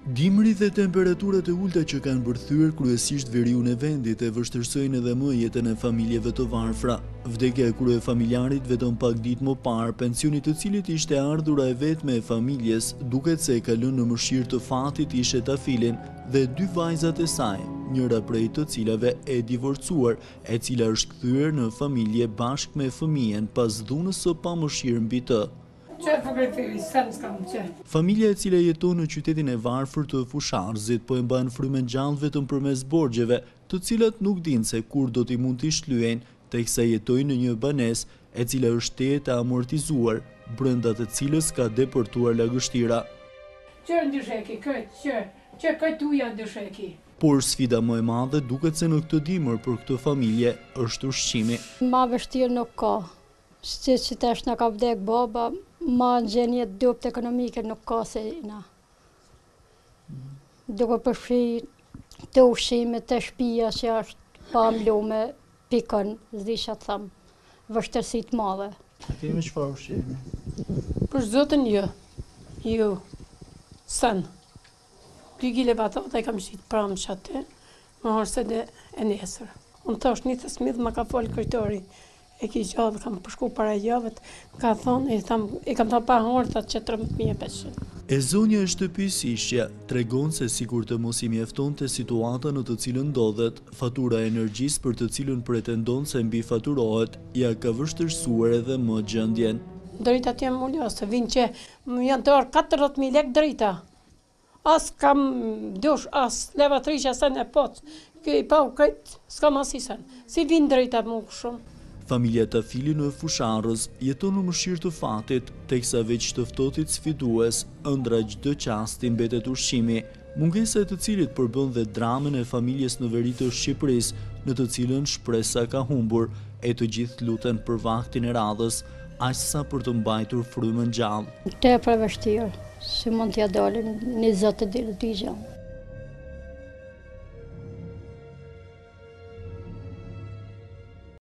Dimri dhe temperaturat e ulta që kanë bërthyer kryesisht veriun e vendit e vështirësojnë edhe më jetën e familjeve të varfra. Vdekja e kryefamiljarit vetëm pak ditë më parë, pensioni të cilit ishte ardhura e vetme e familjes, duket se e ka lënë në mëshirë të fatit ishte Tafilin dhe 2 vajzat e saj, njëra prej të cilave e divorcuar, e cila është kthyer në familje bashkë me fëmijën pas dhunës së pamëshirë mbi të. Familja e cila jeton në qytetin e varfër të Fusharzit po e mban frymën gjallë vetëm përmes borxheve, të cilat nuk dinë se kur do t'i mund t'i shlyejnë, teksa jetojnë në një banesë e cila është tejet e amortizuar, brenda të cilës ka depërtuar lagështira. Por sfida më e madhe duket se në këtë dimër për këtë familje është ushqimi. Ma vështirë nuk ka, si që tash na ka vdek baba, ma në gjenje dopt ekonomike nuk ka se na. Duke përfshi të ushqime të shtëpia që është pa mlu me pikën, zdi që të thamë, vështërsit madhe. A kemi çfarë ushqimi? Për zotën jo, sen. 2 kile patate kam qitë pramë që aty, më horse dhe e nesër. Unë thash një të smidhë më ka folë kërtori, e ki gjallë, kam përshku para javët, ka thonë, e kam thonë pa hortat që 13.500. E zonja e shtëpisishja tregon se sikur të mos I mjaftonte situata në të cilën ndodhet, fatura e energjisë për të cilën pretendon se mbi faturohet, ja ka vështirësuar edhe më gjendjen. Drejta të janë mullose, vinë që më janë të orë 40.000 lek drejta. As kam dush, as levatriqja sen e poc, këj pa u krejt, s'kam asisen. Si vinë drejta më shumë. Familja Tafili në Fusharrës jeton në mëshirë të fatit, teksa veç të ftohtit sfidues, ëndra çdo qasti mbetet ushqimi, mungesa e të cilit përbën dhe dramën e familjes në veri të Shqipërisë, në të cilën shpresa ka humbur, e të gjithë luten për vaktin e radhës, aqsa për të mbajtur frymën gjallë. Tepër vështirë, si mund t'ja dalin 20 ditë gjallë.